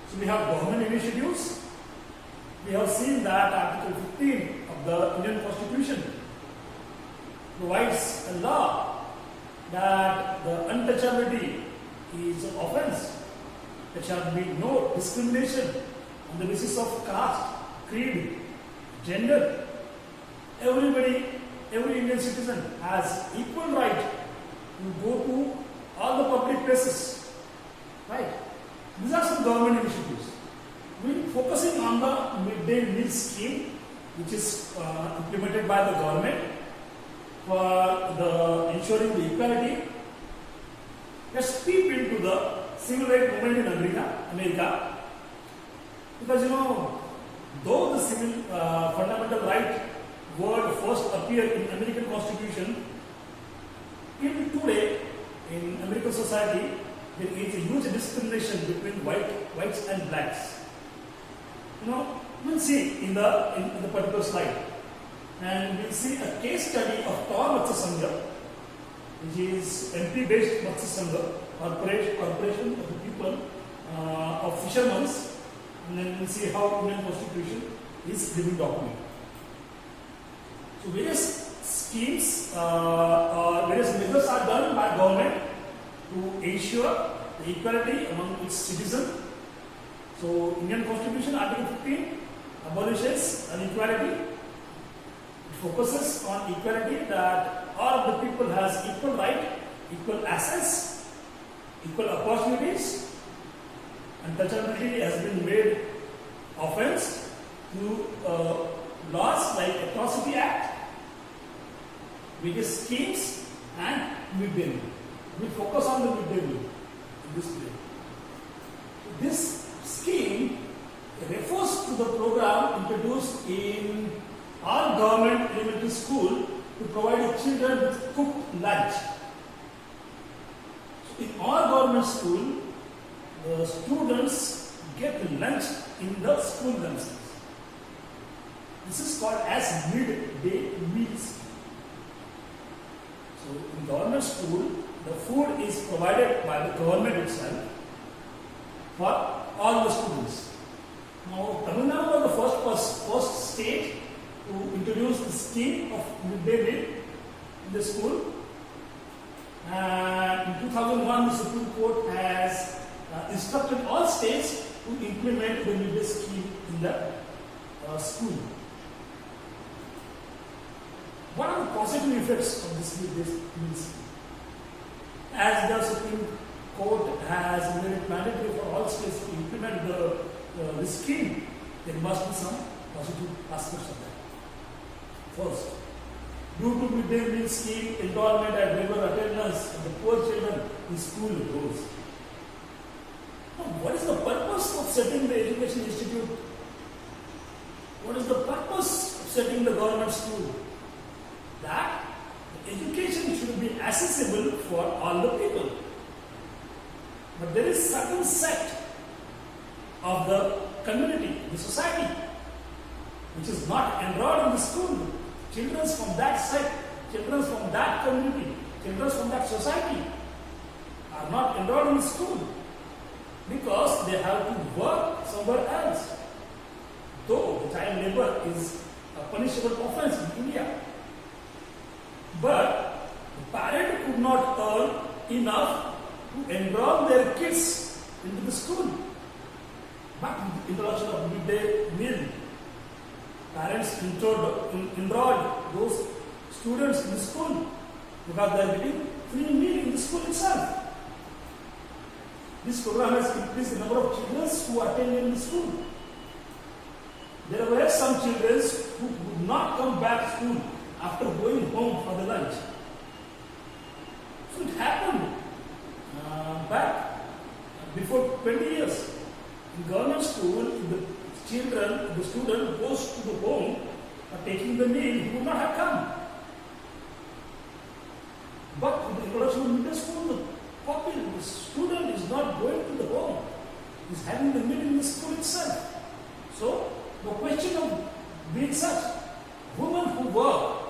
So we have government initiatives. We have seen that Article 15 of the Indian Constitution provides a law that the untouchability is an offence. There shall be no discrimination on the basis of caste, creed, gender. Everybody, every Indian citizen has equal right to go to all the public places. Right? These are some government initiatives. We are focusing on the midday meal scheme, which is implemented by the government for the ensuring the equality. Let's peep into the civil rights movement in America. Because though the civil fundamental right word first appeared in American Constitution, even today in American society there is a huge discrimination between whites and blacks. We'll see in the particular slide, and we'll see a case study of Tor Matsya Sangha, which is MP-based Matsya Sangha, corporation of the people of fishermen, and then we'll see how Indian Constitution is living document. So various schemes or various measures are done by government to ensure the equality among its citizens. So Indian Constitution Article 15 abolishes inequality. It focuses on equality, that all of the people has equal right, equal access, equal opportunities. Untouchability has been made offense through laws like Atrocity Act, various schemes, and midday meal. We focus on the midday meal in this period. This scheme refers to the program introduced in all government elementary school to provide children with cooked lunch. So in all government school, the students get lunch in the school themselves. This is called as midday meals. So in government school, the food is provided by the government itself for all the students. Now, Tamil Nadu was the first state to introduce the scheme of midday meal in the school. And in 2001, the Supreme Court has instructed all states to implement the midday scheme in the school. What are the positive effects of this midday meal scheme? As the Supreme Court has made it mandatory for all states to implement the scheme, there must be some positive aspects of that. First, due to midday meal scheme, enrollment and regular attendance of the poor children in school grows. Now, what is the purpose of setting the education institute? What is the purpose of setting the government school? That education should be accessible for all the people. But there is certain sect of the community, the society, which is not enrolled in the school. Children from that sect, children from that community, children from that society are not enrolled in the school because they have to work somewhere else. Though the child labor is a punishable offense in India. But the parent could not earn enough to enroll their kids into the school. But with the introduction of midday meal, parents enrolled those students in the school because they are getting free meal in the school itself. This program has increased the number of children who attend in the school. There were some children who would not come back to school after going home for the lunch. So it happened back before 20 years. In government school, the student goes to the home for taking the meal, he would not have come. But with the introduction of midday school, the student is not going to the home. He is having the meal in the school itself. So, the question of being such, women who work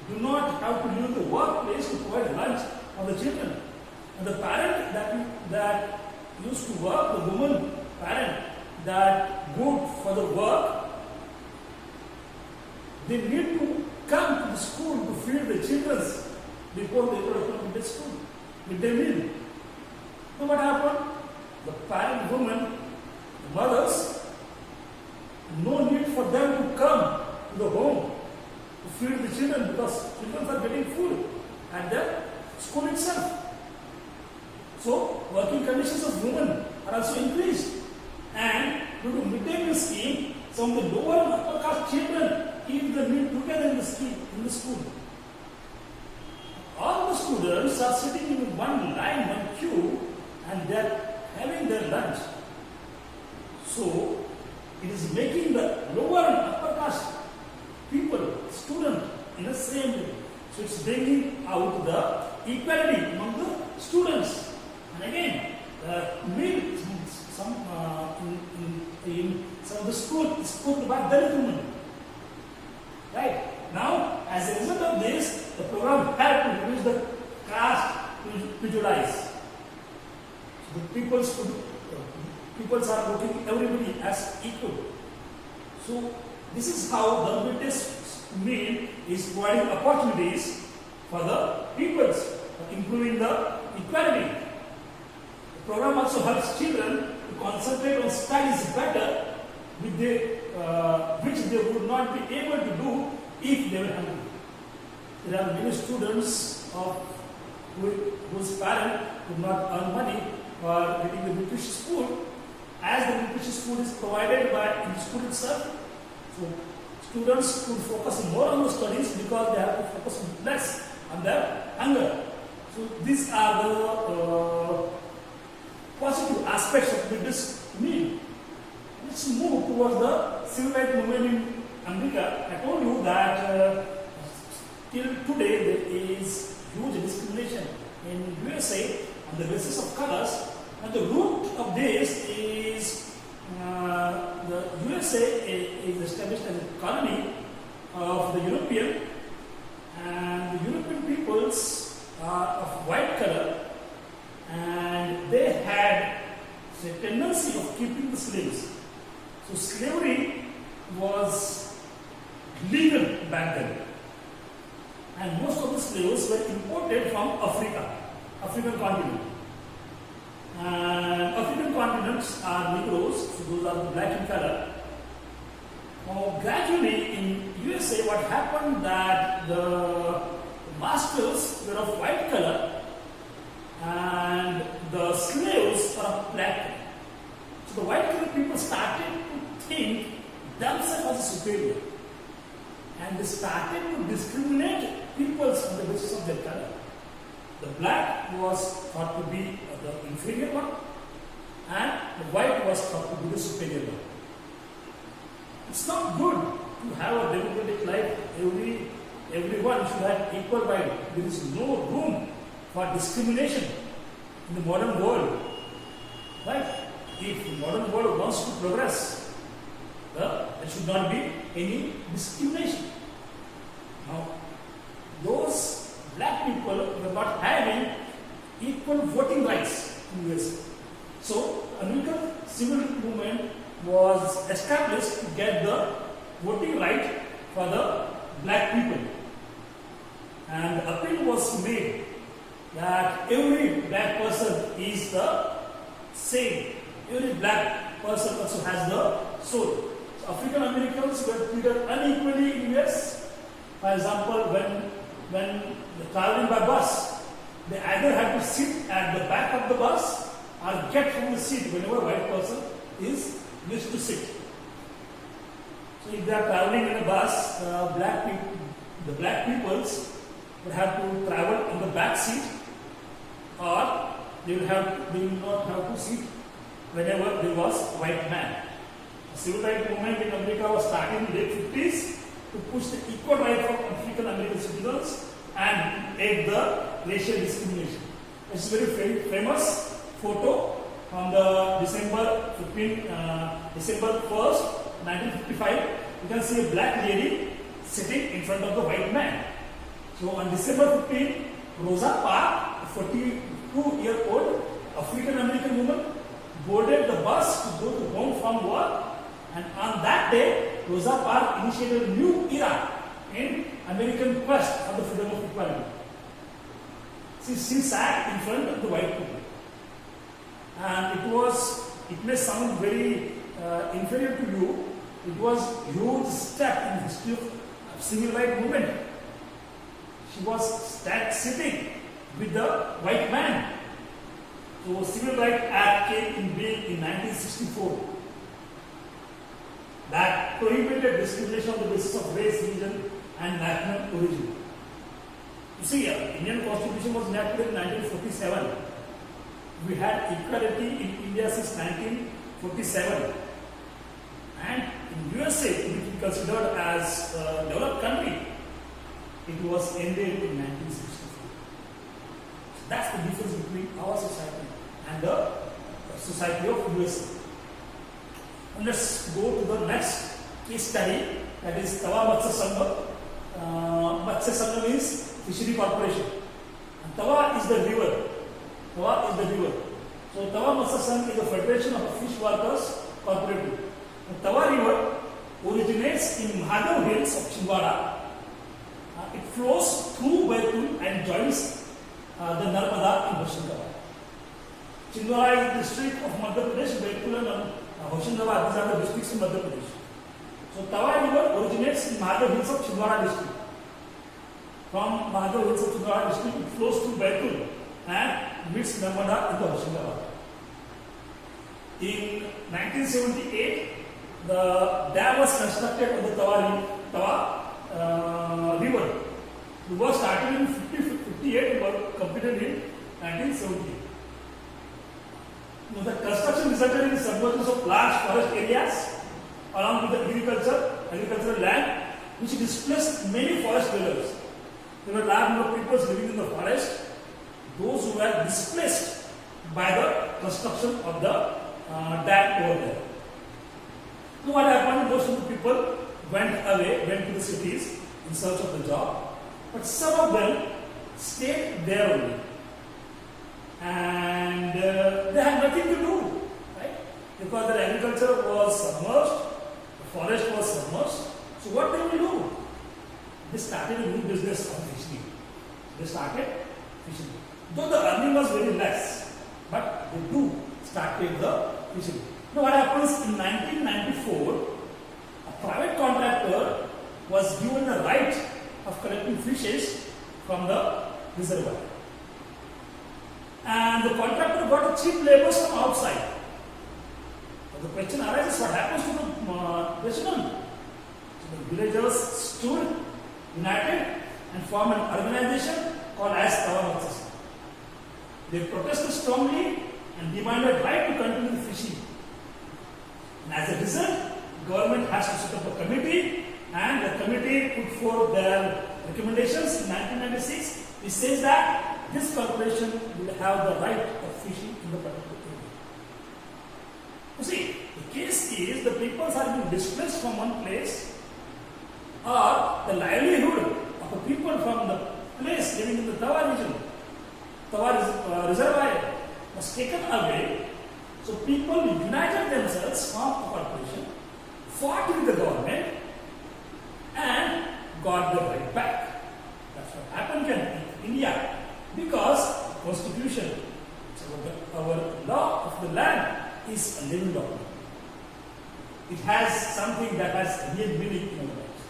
do not have to leave the workplace to provide lunch for the children. And the parent that used to work, the woman parent, that good for the work, they need to come to the school to feed the children before they go to the school. Midday meal. So what happened? The parent women, the mothers, no need for them to come to the home to feed the children because children are getting food at the school itself. So working conditions of women are also increased. And due to midday meal scheme, some of the lower and upper caste children eat the meal together in the school. All the students are sitting in one line, one queue, and they are having their lunch. So it is making the lower and upper caste people, students, in the same way. So it's bringing out the equality among the students. And again, meal in some of the school is cooked by Dalit women. Right? Now, as a result of this, the program had to reduce the caste prejudice. So the peoples are looking everybody as equal. So this is how the British meal is providing opportunities for the peoples, for improving the equality. The program also helps children to concentrate on studies better, which they would not be able to do if they were hungry. There are many students whose parents could not earn money for getting the nutritious food, as the nutritious food is provided by in the school itself. So students could focus more on the studies because they have to focus less on their hunger. So these are the positive aspects of this meal. Let's move towards the civil rights movement in America. I told you that till today there is huge discrimination in USA on the basis of colors, and the root of this is the USA is established as a colony of the European, and the European peoples are of white color, and they had a tendency of keeping the slaves. So slavery was legal back then, and most of the slaves were imported from African continent. And African continents are Negroes, so those are the black in color. Now gradually in USA, what happened that the masters were of white color and the slaves are of black color. So the white color people started to think themselves as superior, and they started to discriminate peoples on the basis of their color. The black was thought to be the inferior one, and the white was thought to be the superior one. It's not good to have a democratic life. Everyone should have equal right. There is no room for discrimination in the modern world. Right? If the modern world wants to progress, there should not be any discrimination. Now, those black people were not having equal voting rights in the US. So, American civil movement was established to get the voting right for the black people. And the appeal was made that every black person is the same. Every black person also has the soul. So African Americans were treated unequally in US. For example, when traveling by bus, they either had to sit at the back of the bus or get from the seat whenever a white person is used to sit. So if they are traveling in a bus, the black peoples would have to travel in the back seat, or they will not have to sit whenever there was a white man. The civil rights movement in America was starting in the late 50s to push the equal right for African American citizens and end the racial discrimination. It's a very famous photo from the December 1st, 1955. You can see a black lady sitting in front of the white man. So on December 15, Rosa Parks, a 42-year-old African American woman, boarded the bus to go to home from work, and on that day, Rosa Parks initiated a new era in American quest for the freedom of equality. She sat in front of the white people, and it may sound very inferior to you. It was a huge step in the history of civil rights movement. She was sitting with the white man. So Civil Rights Act came in being in 1964 that prohibited discrimination on the basis of race, religion and national origin. You see, Indian Constitution was enacted in 1947. We had equality in India since 1947. And in USA, which we considered as a developed country, it was ended in 1964. So that's the difference between our society and the society of USA. And let's go to the next case study, that is Tawa Matsya Sangha. Matsya Sangha means Fishery Corporation. And Tawa is the river. Tawa is the river. So Tawa Matsya Sangha is a federation of fish workers cooperative. The Tawa River originates in Mahadeo Hills of Chhindwara. It flows through Baitul and joins the Narmada in Hoshangabad. Chhindwara is the district of Madhya Pradesh, Baitul and Hoshangabad, these are the districts in Madhya Pradesh. So Tawa River originates in Mahadeo Hills of Chhindwara district. From Mahadeo Hills of Chhindwara district, it flows through Baitul and meets Narmada in the Hoshangabad. In 1978, the dam was constructed on the Tawa River. The work started in 1958 and was completed in 1978. The construction resulted in the submergence of large forest areas along with the agricultural land, which displaced many forest dwellers. There were large number of people living in the forest, those who were displaced by the construction of the dam over there. So what happened? Most of the people went to the cities in search of the job, but some of them stayed there only. And they had nothing to do, right? Because their agriculture was submerged, the forest was submerged. So what they will do? They started a new business of fishing. They started fishing. Though the earning was very less, but they do started the fishing. Now what happens in 1994, a private contractor was given the right of collecting fishes from the reservoir. And the contractor got a cheap labor from outside. But the question arises, what happens to the resident? So the villagers stood united and formed an organization called as Tawa Matsya Sangha. They protested strongly and demanded right to continue the fishing. And as a result, the government has to set up a committee, and the committee put forth their recommendations in 1996. It says that this corporation will have the right of fishing in the particular area. You see, the case is the people are being displaced from one place, or the livelihood of the people from the place living in the Tawa region, Tawa reservoir, was taken away. So people united themselves, formed a corporation, fought with the government, and got the right back. That's what happened in India. Because the Constitution, our law of the land, is a living document. It has something that has real meaning in our lives.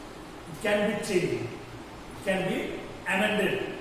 It can be changed. It can be amended.